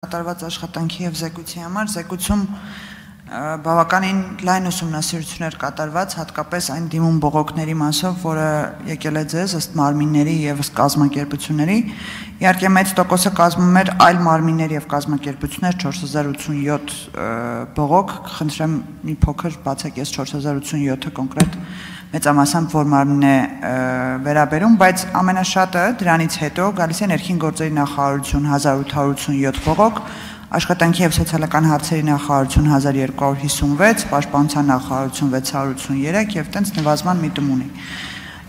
Կատարված աշխատանքի եւ զեկույցի համար զեկույցում բավականին լայն ուսումնասիրություններ կատարված, հատկապես այն դիմում բողոքների մասով, որը եկել է ձեզ ըստ մարմինների եւ ըստ կազմակերպությունների, իհարկե մեծ տոկոսը կազմում էր այլ մարմիններ եւ կազմակերպություններ 4087 բողոք, խնդրեմ մի փոքր բացեք ես 4087-ը կոնկրետ մեծամասամբ որ մարմին է վերաբերում, բայց ամենաշատը դրանից հետո գալիս է ներքին գործերի նախարարություն 1887 բողոք, Աշխատանքի եւ սոցիալական հարցերի նախարարություն 1256, Պաշտպանության նախարարություն 683 եւ տենց նվազման միտում ունի։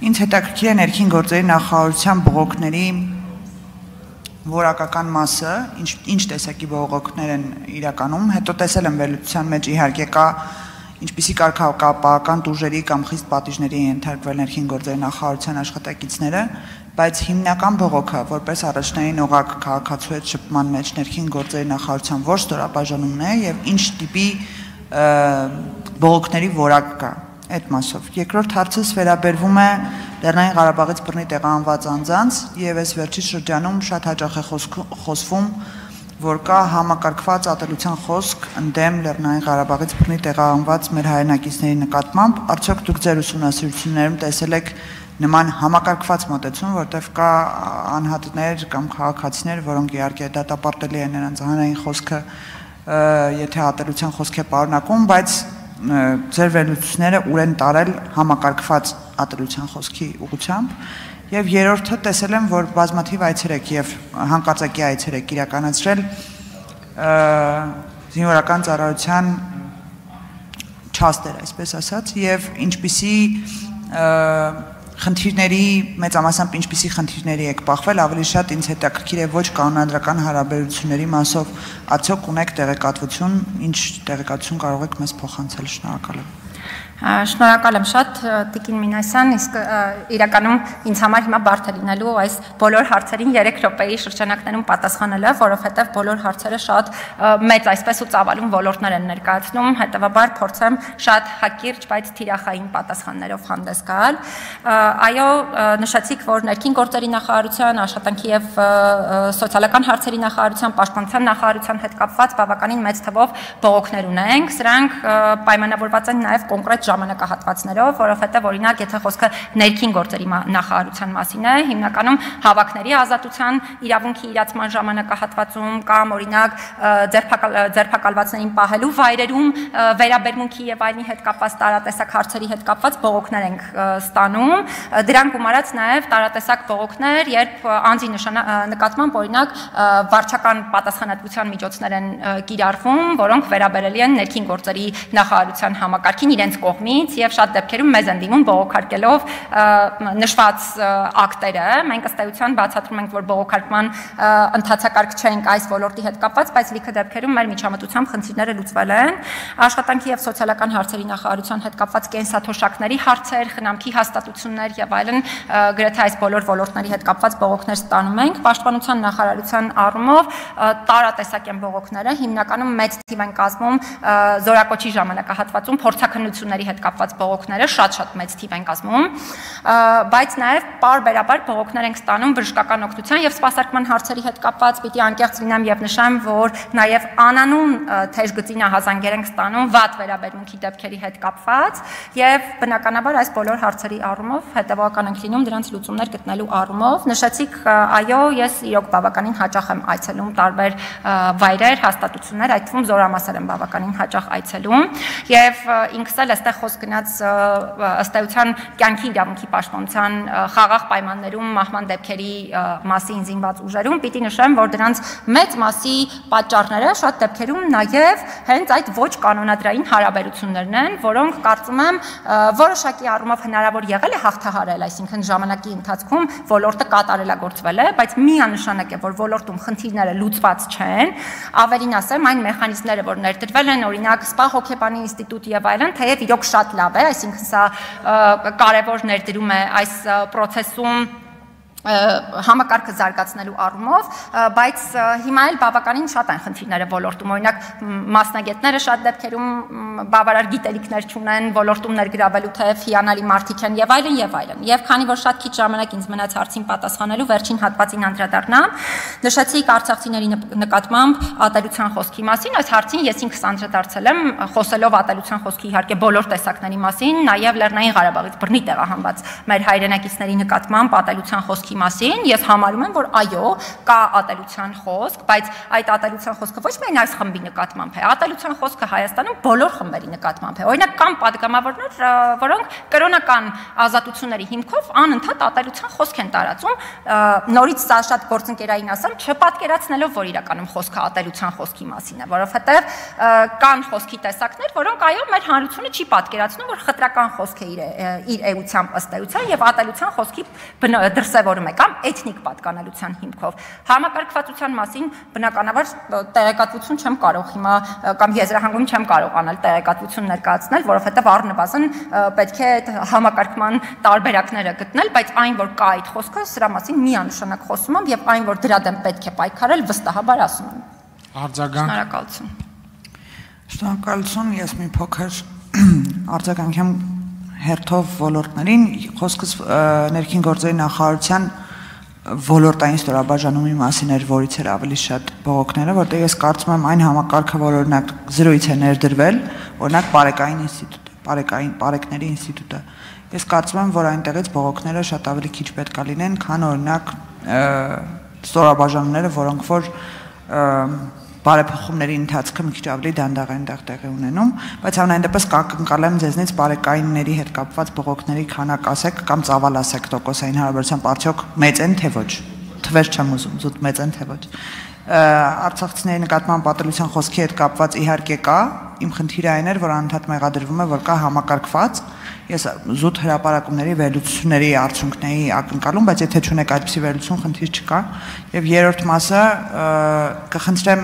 Ինձ հետաքրքիր է ներքին գործերի նախարարության բողոքների որակական մասը, ինչ տեսակի բողոքներ են իրականում, հետո տեսել եմ վերլուծության մեջ իհարկե կա ինչպիսի կարգապահական տուժերի կամ խիստ պատիժների ենթարկվել ներքին գործերի նախարարության աշխատակիցները, բայց հիմնական բողոքը, որպես առաջնային օղակ քաղաքացու հետ շփման մեջ ներքին գործերի նախարարության որ ստորաբաժանումն է եւ ինչ տիպի բողոքների որակ կա այդ մասով։ Երկրորդ հարցս վերաբերվում է Լեռնային Ղարաբաղից բռնի տեղահանված անձանց եւ այս վերջի շրջանում շատ հաճախ է խոսվում որ կա համակարգված ատելության խոսք ընդդեմ Լեռնային Ղարաբաղից բռնի տեղահանված մեր հայրենակիցների նկատմամբ, արդյոք դուք ձեր ուսումնասիրություններում տեսել եք նման համակարգված մոտեցում, որտեղ կա անհատներ կամ քաղաքացիներ, որոնք իհարկե դատապարտելի են նրանց հանրային խոսքը, եթե ատելության խոսք է պարունակում, բայց ձեր վերլուծությունները ուր են տարել համակարգված ատելության խոսքի ուղղությամբ Եվ երրորդը տեսել եմ, որ բազմաթիվ այցեր եք եւ հանկարծակի այցեր եք իրականացրել զինվորական ծառայության չաստեր, այսպես ասած, եւ ինչպիսի խնդիրների, մեծամասամբ ինչպիսի խնդիրների եք բախվել, ավելի շատ ինձ հետաքրքիր է ոչ կանոնադրական հարաբերությունների մասով, արդյոք ունեք տեղեկատվություն, ինչ տեղեկատվություն կարող եք մեզ փոխանցել, շնորհակալ եմ։ Շնորհակալ եմ շատ Տիկին Մինասյան, իսկ իրականում ինձ համար հիմա բարդ է լինելու այս բոլոր հարցերին 3 րոպեի շրջանակներում պատասխանելը, որովհետև բոլոր հարցերը շատ մեծ այսպես ու ծավալուն ոլորտներ են ներկայացնում, հետևաբար փորձեմ շատ հակիրճ, բայց թիրախային պատասխաններով հանդես գալ։ Այո, նշեցիք, որ ներքին գործերի նախարարության, աշխատանքի եւ սոցիալական հարցերի նախարարության, պաշտպանության նախարարության հետ կապված բավականին մեծ թվով բողոքներ ունենք, սրանք պայմանավորված են նաեւ կոնկրետ ժամանակահատվածներով, որովհետև օրինակ, եթե խոսքը ներքին գործերի նախարարության մասին է, հիմնականում հավաքների ազատության իրավունքի իրացման ժամանակահատվածում կամ օրինակ ձերբակալվածներին պահելու վայրերում վերաբերմունքի եւ այլնի հետ կապված տարատեսակ հարցերի հետ կապված բողոքներ ենք ստանում, դրանք գումարած նաեւ տարատեսակ բողոքներ, երբ անձի նկատմամբ օրինակ վարչական պատասխանատվության միջոցներ են կիրառվում, որոնք վերաբերելի են ներքին գործերի նախարարության համակարգին իրենց կողմից եւ շատ դեպքերում մեզ են դիմում բողոքարկելով նշված ակտերը։ Մենք ըստ էության բացատրում ենք, որ բողոքարկման ընթացակարգ չենք այս ոլորտի հետ կապված, բայց լիքը դեպքերում մեր միջամտությամբ խնդիրները լուծվել են։ Աշխատանքի եւ սոցիալական հարցերի նախարարության հետ կապված կենսաթոշակների հարցեր, խնամքի հաստատություններ եւ այլն գրեթե այս բոլոր ոլորտների հետ կապված բողոքներ ստանում ենք։ Պաշտպանության նախարարության առումով տարատեսակ են բողոքները, հիմնականում մեծ թիվ են կազմում զորակոչի ժամանակահատվածում փորձաքննությունների հետ կապված բողոքները շատ մեծ թիվ են կազմում, բայց նաև պարբերաբար բողոքներ ենք ստանում բժշկական օգնության եւ սպասարկման հարցերի հետ կապված, պիտի անկեղծ լինեմ եւ նշեմ, որ նաև անանուն թեժ գծի նահազանգեր ենք ստանում վատ վերաբերմունքի դեպքերի հետ կապված եւ բնականաբար այս բոլոր հարցերի առումով հետեւական ենք լինում դրանց լուծումներ գտնելու առումով։ Նշեցիք, այո, ես իրոք բավականին հաճախ եմ այցելում տարբեր վայրեր, հաստատություններ, այդ թվում զորամասեր եմ բավականին հաճախ այցելում եւ ինքս էլ այստեղ խոսք գնաց ըստ էության կյանքի իրավունքի պաշտպանության խաղաղ պայմաններում մահվան դեպքերի մասին զինված ուժերում, պիտի նշեմ, որ դրանց մեծ մասի պատճառները շատ դեպքերում նաև հենց այդ ոչ կանոնադրային հարաբերություններն են, որոնք կարծում եմ որոշակի առումով հնարավոր եղել է հաղթահարել, այսինքն ժամանակի ընթացքում ոլորտը կատարելագործվել է, բայց միանշանակ է, որ ոլորտում խնդիրները լուծված չեն, ավելին ասեմ, այն մեխանիզմները, որ ներդրվել են, օրինակ սպա հոգեբանի ինստիտուտ եւ այլն, թեև իրոք շատ լավ է, այսինքն սա կարևոր ներդրում է այս process-ում համակարգը զարգացնելու առումով, բայց հիմա էլ բավականին շատ են խնդիրները ոլորտում, օրինակ մասնագետները շատ դեպքերում բավարար գիտելիքներ չունեն, ոլորտում ներգրավելու թեև հիանալի մարդիկ են եւ այլն եւ այլն։ Եվ քանի որ շատ քիչ ժամանակ ինձ մնաց հարցին պատասխանելու, վերջին հատվածին անդրադառնամ, նշեցիք արցախցիների նկատմամբ ատելության խոսքի մասին, այս հարցին ես ինքս անդրադարձել եմ, խոսելով ատելության խոսքի իհարկե բոլոր տեսակների մասին, նաեւ Լեռնային Ղարաբաղից բռնի տեղահանված մեր հայրենակիցների նկատմամբ ատելության խոսքի մասին, ես համարում եմ, որ այո, կա ատելության խոսք, բայց այդ ատելության խոսքը ոչ միայն այս խմբի նկատմամբ է, ատելության խոսքը Հայաստանում բոլոր խմբերի նկատմամբ է։ Օրինակ կան падգամավորներ, որոնք կրոնական ազատությունների հիմքով անընդհատ ատելության խոսք են տարածում, նորից սա շատ գործընկերային ասեմ, չպատկերացնելով, որ իրականում խոսքը ատելության խոսքի մասին է, որովհետև կան խոսքի տեսակներ, որոնք այո, մեր հանրությունը չի պատկերացնում, որ խտրական խոսք է իր էությամբ ըստ էության եւ ատելության խոսքի դրսևորում է կամ էթնիկ պատկանելության հիմքով։ Համակարգվածության մասին բնականաբար տեղեկատվություն չեմ կարող հիմա կամ եզրահանգում չեմ կարող անել տեղեկատվություն ներկայացնել, որովհետև առնվազն պետք է համակարգման տարբերակները գտնել, բայց այն որ կա այդ խոսքը, սրա մասին միանշանակ խոսում եմ եւ այն որ դրա դեմ պետք է պայքարել, վստահաբար ասում եմ։ Արձագանք։ Շնորհակալություն։ Շնորհակալություն, ես մի փոքր արձագանք եմ հերթով ոլորտներին, խոսքս ներքին գործերի նախարարության ոլորտային ստորաբաժանումի մասին էր, որից էր ավելի շատ բողոքները, որտեղ ես կարծում եմ այն համակարգը, որ օրինակ զրույց է ներդրվել, օրինակ Պարեկային ինստիտուտը, Պարեկների ինստիտուտը, ես կարծում եմ, որ այնտեղից բողոքները շատ ավելի քիչ պետք է լինեն, քան օրինակ ստորաբաժանումները, որոնք որ բարեփոխումների ընթացքը մի քիչ ավելի դանդաղ են տեղի ունենում, բայց ամենայն դեպս կընկալեմ ձեզնից բարեկայինների հետ կապված բողոքների քանակ ասեք կամ ծավալ ասեք տոկոսային հարաբերությամբ արդյոք մեծ են թե ոչ, թվեր չեմ ուզում, զուտ մեծ են թե ոչ։ Արցախցիների նկատմամբ ատելության խոսքի հետ կապված իհարկե կա, իմ խնդիրը այն էր, որ անընդհատ մեղադրվում է, որ կա համակարգված, ես զուտ հրապարակումների վերլուծությունների արդյունքների ակնկալում, բայց եթե չունեք այդպիսի վերլուծություն, խնդիր չկա։ Եվ երրորդ մասը կխնդրեմ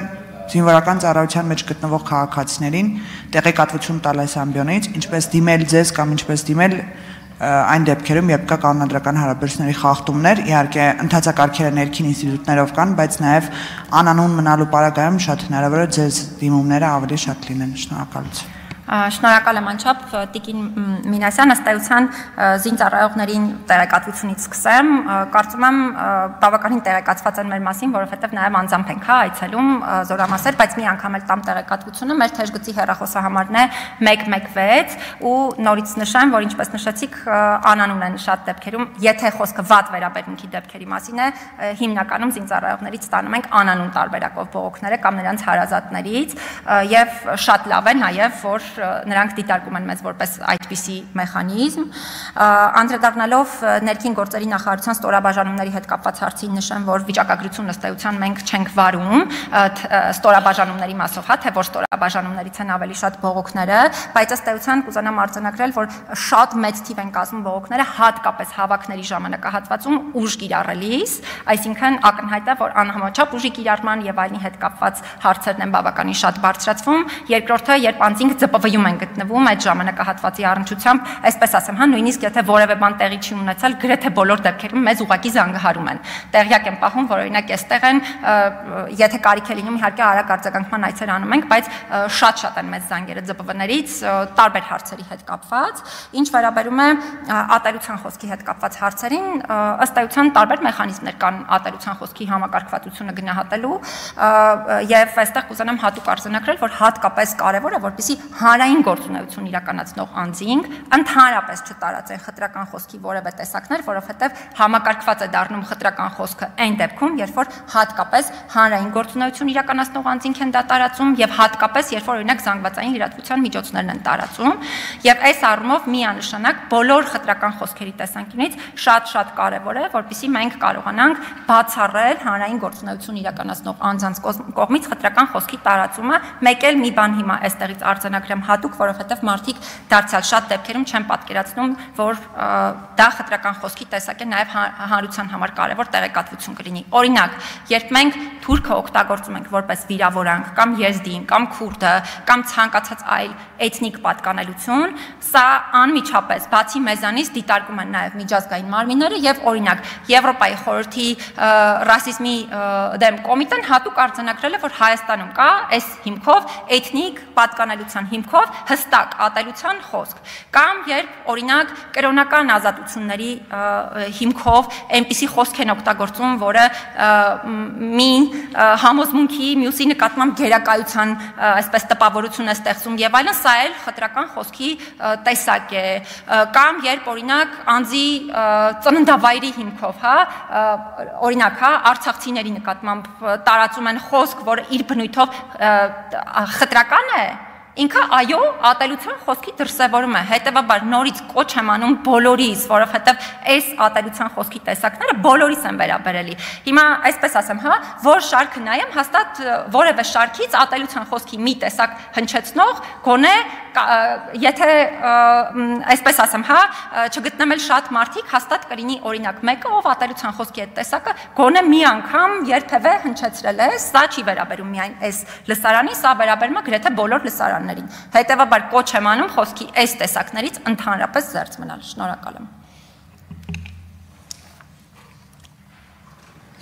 զինվորական ծառայության մեջ գտնվող քաղաքացիներին տեղեկատվություն տալ այս ամբիոնից, ինչպես դիմել ձեզ կամ ինչպես դիմել այն դեպքերում, երբ կա կանոնադրական հարաբերությունների խախտումներ, իհարկե ընթացակարգերը ներքին ինստիտուտներով կան, բայց նաև անանուն մնալու պարագայում շատ հնարավոր է ձեզ դիմումները ավելի շատ լինեն։ Շնորհակալություն։ Շնորհակալ եմ անչափ Տիկին Մինասյան, ըստ էության զինծառայողներին տեղեկատվությունից սկսեմ, կարծում եմ բավականին տեղեկացված են մեր մասին, որովհետև նաև անձամբ ենք այցելում զորամասեր, բայց մի անգամ էլ տամ տեղեկատվությունը, մեր թեժգծի հեռախոսահամարն է 116 ու նորից նշեմ, որ ինչպես նշեցիք, անանուն են շատ դեպքերում, եթե խոսքը վատ վերաբերմունքի դեպքերի մասին է, հիմնականում զինծառայողներից ստանում ենք անանուն տարբերակով բողոքները կամ նրանց հարազատներից եւ շատ լավ է նաև որ նրանք դիտարկում են մեզ որպես այդպիսի մեխանիզմ, անդրադառնալով ներքին գործերի նախարարության ստորաբաժանումների հետ կապված հարցին նշեմ, որ վիճակագրություն ըստ էության մենք չենք վարում ստորաբաժանումների մասով, հա, թե որ ստորաբաժանումներից են ավելի շատ բողոքները, բայց ըստ էության կուզենամ արձանագրել, որ շատ մեծ թիվ են կազմում բողոքները, հատկապես հավաքների ժամանակահատվածում ուժ կիրառելիս, այսինքն ակնհայտ է, որ անհամաչափ ուժի կիրառման եւ այլնի հետ կապված հարցերն են բավականին շատ բարձրացվում, երկրորդը, երբ անձինք ԵՊՎ-ում են գտնվում այդ ժամանակահատվածի առնչությամբ, այսպես ասեմ, հա, նույնիսկ եթե որևէ բան տեղի չի ունեցել, գրեթե բոլոր դեպքերում մեզ ուղղակի զանգահարում են։ Տեղյակ են պահում, որ օրինակ այստեղ են, եթե կարիք է լինում, իհարկե արագ արձագանքման այցեր անում ենք, բայց շատ են մեծ զանգերը ԵՊՎ-ներից տարբեր հարցերի հետ կապված։ Ինչ վերաբերում է ատելության խոսքի հետ կապված հարցերին, ըստ էության տարբեր մեխանիզմներ կան ատելության խոսքի համակարգվածությունը գնահատելու, եւ այստեղ կուզենամ հատուկ արձանագրել, որ հատկապես կարեւոր է, որպեսզի հանրային գործունեություն իրականացնող անձինք ընդհանրապես չտարածեն խտրական խոսքի որևէ տեսակներ, որովհետև համակարգված է դառնում խտրական խոսքը այն դեպքում, երբ որ հատկապես հանրային գործունեություն իրականացնող անձինք են դա տարածում եւ հատկապես երբ որ օրինակ զանգվածային լրատվության միջոցներն են տարածում եւ այս առումով միանշանակ բոլոր խտրական խոսքերի տեսանկյունից շատ կարեւոր է, որպեսզի մենք կարողանանք բացառել հանրային գործունեություն իրականացնող անձանց կողմից խտրական խոսքի տարածումը, մեկ էլ մի բան հիմա այստեղից արձանագրեմ հատուկ, որովհետև մարդիկ դարձյալ շատ դեպքերում չեն պատկերացնում, որ դա խտրական խոսքի տեսակ է, նաև հանրության համար կարևոր տեղեկատվություն կլինի։ Օրինակ, երբ մենք թուրքը օգտագործում ենք որպես վիրավորանք, կամ եզդին, կամ քուրդը, կամ ցանկացած այլ էթնիկ պատկանելություն, սա անմիջապես բացի մեզանից դիտարկում են նաև միջազգային մարմինները եւ օրինակ Եվրոպայի խորհրդի ռասիզմի դեմ կոմիտեն հատուկ արձանագրել է, որ Հայաստանում կա այս հիմքով էթնիկ պատկանելության հիմքով հստակ ատելության խոսք, կամ երբ օրինակ կրոնական ազատությունների հիմքով այնպիսի խոսք են օգտագործում, որը մի համոզմունքի մյուսի նկատմամբ գերակայության այսպես տպավորություն է ստեղծում եւ այլն, սա էլ խտրական խոսքի տեսակ է, կամ երբ օրինակ անձի ծննդավայրի հիմքով, հա, օրինակ, հա, արցախցիների նկատմամբ տարածում են խոսք, որը իր բնույթով խտրական է, ինքը այո, ատելության խոսքի դրսևորում է, հետևաբար նորից կոչ եմ անում բոլորիս, որովհետև այս ատելության խոսքի տեսակները բոլորիս են վերաբերելի։ Հիմա այսպես ասեմ, հա, որ շարքը նայեմ, հաստատ որևէ շարքից ատելության խոսքի մի տեսակ հնչեցնող, գոնե եթե այսպես ասեմ, հա, չգտնեմ էլ շատ մարդիկ, հաստատ կլինի օրինակ մեկը, ով ատելության խոսքի այդ տեսակը գոնե մի անգամ երբևէ հնչեցրել է, սա չի վերաբերում միայն այս լսարանին, սա վերաբերում է գրեթե բոլոր լսարաններին։ Հետևաբար կոչ եմ անում խոսքի այս տեսակներից ընդհանրապես զերծ մնալ։ Շնորհակալ եմ։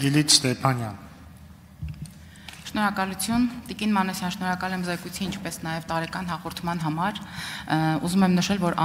Լիլիթ Ստեփանյան։ Շնորհակալություն, Տիկին Մանասյան, շնորհակալ եմ զեկույցի, ինչպես նաև տարեկան հաղորդման համար։ Ուզում եմ նշել, որ